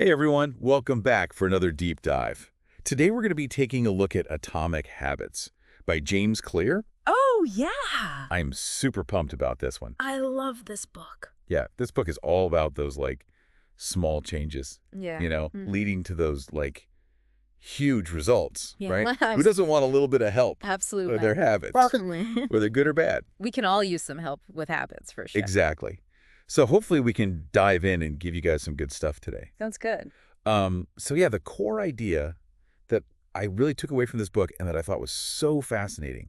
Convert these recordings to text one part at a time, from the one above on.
Hey everyone, welcome back for another deep dive. Today we're going to be taking a look at Atomic Habits by James Clear. Oh, yeah. I'm super pumped about this one. I love this book. Yeah, this book is all about those small changes, Yeah. leading to those huge results, Yeah. right? Who doesn't want a little bit of help Absolutely. with their habits, Definitely. whether good or bad? We can all use some help with habits for sure. Exactly. So hopefully we can dive in and give you guys some good stuff today. Sounds good. So yeah, the core idea that I really took away from this book and that I thought was so fascinating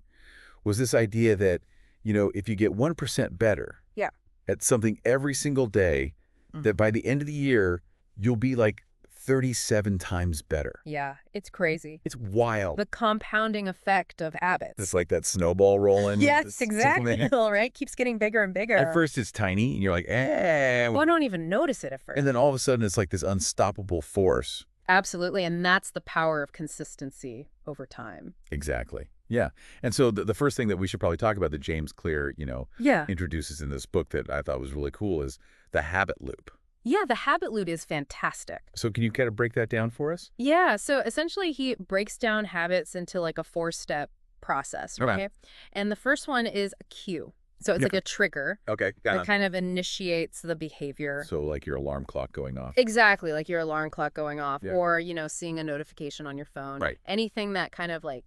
was this idea that, if you get 1% better Yeah. at something every single day, that by the end of the year, you'll be like 37 times better. Yeah, it's crazy. It's wild. The compounding effect of habits. It's like that snowball rolling. Yes, exactly. All right. Keeps getting bigger and bigger. At first it's tiny and you're like, eh. Well, I don't even notice it at first. And then all of a sudden it's like this unstoppable force. Absolutely. And that's the power of consistency over time. Exactly. Yeah. And so the first thing that we should probably talk about that James Clear, Yeah. introduces in this book that I thought was really cool is the habit loop. Yeah, the habit loop is fantastic. So can you kind of break that down for us? Yeah, so essentially he breaks down habits into like a 4-step process, Okay. okay? And the first one is a cue. So it's like a trigger Okay. that kind of initiates the behavior. So like your alarm clock going off. Exactly, like your alarm clock going off Yeah. or, seeing a notification on your phone. Right. Anything that kind of like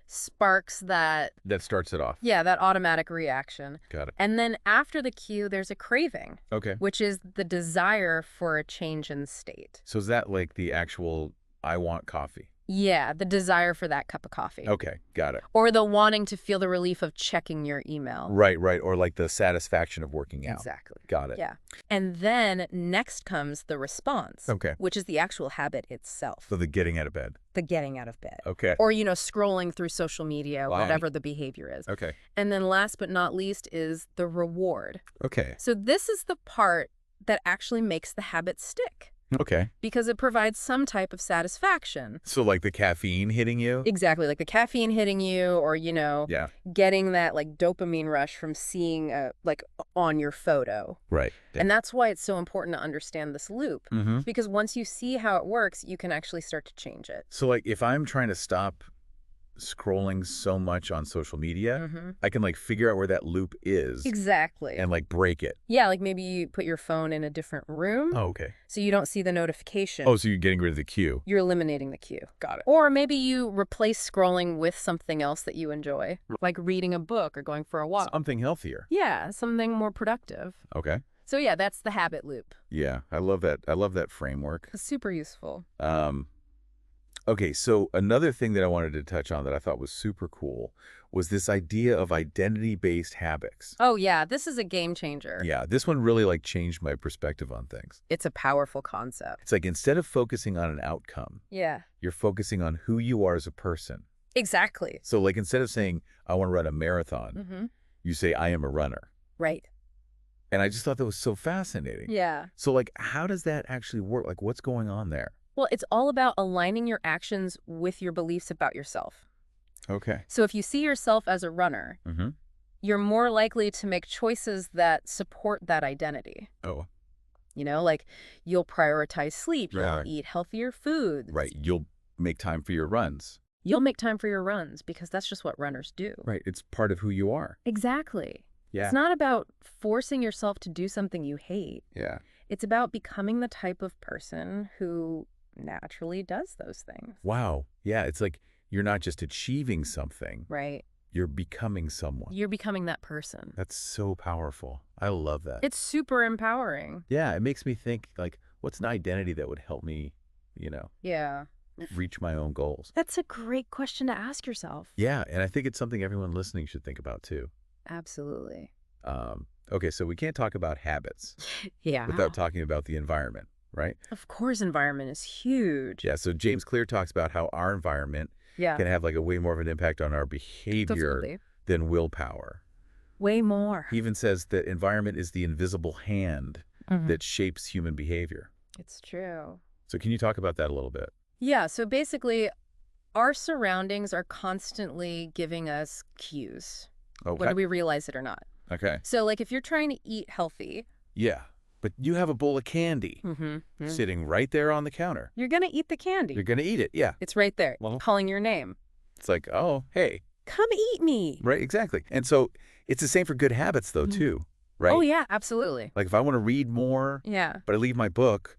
sparks that, That starts it off. yeah, that automatic reaction. Got it. And then after the cue, there's a craving, Okay. which is the desire for a change in state. So is that like the actual I want coffee? Yeah, the desire for that cup of coffee. Okay. Got it. Or the wanting to feel the relief of checking your email. Right. Or like the satisfaction of working out. Exactly. Got it. Yeah. And then next comes the response. Okay. Which is the actual habit itself. So the getting out of bed. The getting out of bed. Okay. Or, scrolling through social media, Wow. whatever the behavior is. Okay. And then last but not least is the reward. Okay. So this is the part that actually makes the habit stick Okay. because it provides some type of satisfaction. So like the caffeine hitting you? Exactly. Like the caffeine hitting you or, Yeah. getting that like dopamine rush from seeing like on your photo. Right. And that's why it's so important to understand this loop. Mm-hmm. Because once you see how it works, you can actually start to change it. So like if I'm trying to stop scrolling so much on social media, I can figure out where that loop is Exactly. and break it. Yeah, like maybe you put your phone in a different room Oh, okay. so you don't see the notification. Oh, so you're getting rid of the cue. You're eliminating the cue. Got it. Or maybe you replace scrolling with something else that you enjoy, like reading a book or going for a walk. Something healthier. Yeah, something more productive. Okay. So yeah, that's the habit loop. Yeah, I love that. I love that framework. It's super useful. Okay, so another thing that I wanted to touch on that I thought was super cool was this idea of identity-based habits. Oh yeah, this is a game changer. Yeah, this one really changed my perspective on things. It's a powerful concept. It's like instead of focusing on an outcome, Yeah, you're focusing on who you are as a person. exactly. So instead of saying, I want to run a marathon, Mm-hmm. you say, I am a runner. Right. And I just thought that was so fascinating. Yeah. So how does that actually work? What's going on there? Well, it's all about aligning your actions with your beliefs about yourself. Okay. So if you see yourself as a runner, Mm-hmm. you're more likely to make choices that support that identity. Oh, Like you'll prioritize sleep, you'll Right. eat healthier foods. right. You'll make time for your runs. You'll make time for your runs because that's just what runners do. Right. It's part of who you are. Exactly. Yeah. It's not about forcing yourself to do something you hate. Yeah. It's about becoming the type of person who naturally does those things. Wow. Yeah. It's like you're not just achieving something, Right. you're becoming someone. You're becoming that person. That's so powerful. I love that. It's super empowering. Yeah. It makes me think what's an identity that would help me, Yeah. reach my own goals? That's a great question to ask yourself. Yeah. And I think it's something everyone listening should think about too. Absolutely. Okay. So we can't talk about habits Yeah. without talking about the environment, right? Of course, environment is huge. Yeah. So James Clear talks about how our environment Yeah. can have a way more of an impact on our behavior Definitely. than willpower. Way more. He even says that environment is the invisible hand Mhm. that shapes human behavior. It's true. So can you talk about that a little bit? Yeah. So basically, our surroundings are constantly giving us cues, Okay. whether we realize it or not. Okay. So, like, if you're trying to eat healthy, Yeah. But you have a bowl of candy Mm-hmm. sitting right there on the counter. You're going to eat the candy. You're going to eat it. Yeah. It's right there, Well- calling your name. It's like, oh, hey. Come eat me. Right, exactly. And so it's the same for good habits, though, too. Right? Oh, yeah, absolutely. Like if I want to read more, Yeah. but I leave my book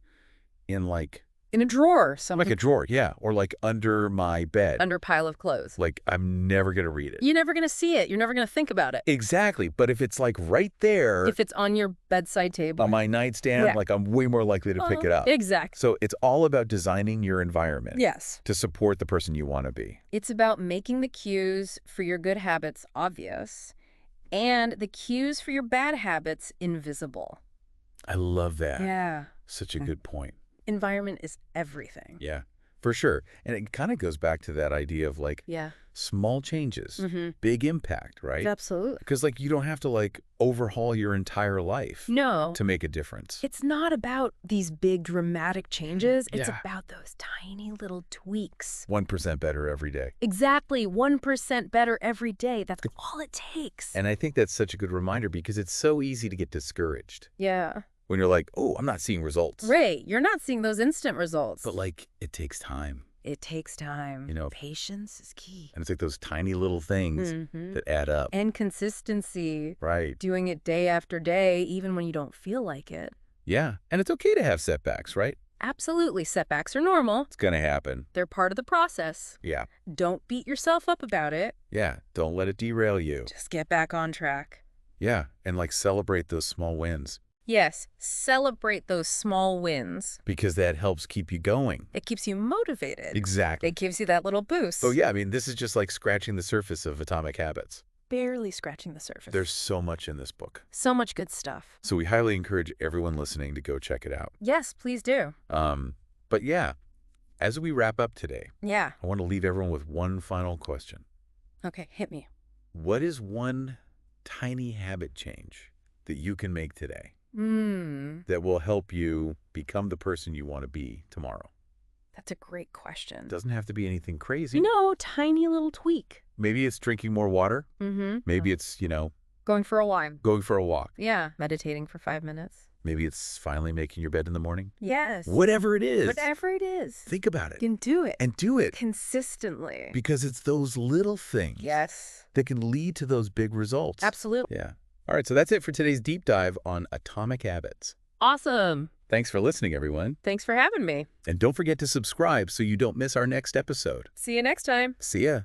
in like In a drawer somewhere. a drawer, yeah, or like under my bed. Under a pile of clothes. Like I'm never going to read it. You're never going to see it. You're never going to think about it. Exactly. But if it's like right there If it's on your bedside table. on my nightstand, Yeah. like I'm way more likely to pick it up. Exactly. So it's all about designing your environment Yes. to support the person you want to be. It's about making the cues for your good habits obvious and the cues for your bad habits invisible. I love that. Yeah. Such a good point. Environment is everything. Yeah, for sure. And it kind of goes back to that idea of like Yeah. small changes, Mm-hmm. big impact, right? Absolutely. Because like you don't have to like overhaul your entire life No. to make a difference. It's not about these big dramatic changes. It's Yeah. about those tiny little tweaks. 1% better every day. Exactly. 1% better every day. That's all it takes. And I think that's such a good reminder because it's so easy to get discouraged Yeah. when you're like, oh, I'm not seeing results. Right. You're not seeing those instant results. But like it takes time. It takes time. You know. Patience is key. And it's like those tiny little things Mhm. that add up. And consistency. Right. Doing it day after day, even when you don't feel like it. Yeah. And it's okay to have setbacks, right? Absolutely. Setbacks are normal. It's going to happen. They're part of the process. Yeah. Don't beat yourself up about it. Yeah. Don't let it derail you. Just get back on track. Yeah. And like celebrate those small wins Yes, celebrate those small wins. because that helps keep you going. It keeps you motivated. Exactly. It gives you that little boost. So yeah, I mean, this is just like scratching the surface of Atomic Habits. Barely scratching the surface. There's so much in this book. so much good stuff. So we highly encourage everyone listening to go check it out. Yes, please do. But yeah, as we wrap up today, Yeah. I want to leave everyone with one final question. Okay, hit me. What is one tiny habit change that you can make today that will help you become the person you want to be tomorrow? That's a great question. It doesn't have to be anything crazy. No, tiny little tweak. Maybe it's drinking more water. Mm-hmm. Maybe it's, Going for a walk. going for a walk. Yeah. Meditating for 5 minutes. Maybe it's finally making your bed in the morning. Yes. Whatever it is, Whatever it is. think about it You can do it. and do it Consistently. because it's those little things Yes. that can lead to those big results. Absolutely. Yeah. All right, so that's it for today's deep dive on Atomic Habits. Awesome. Thanks for listening, everyone. Thanks for having me. And don't forget to subscribe so you don't miss our next episode. See you next time. See ya.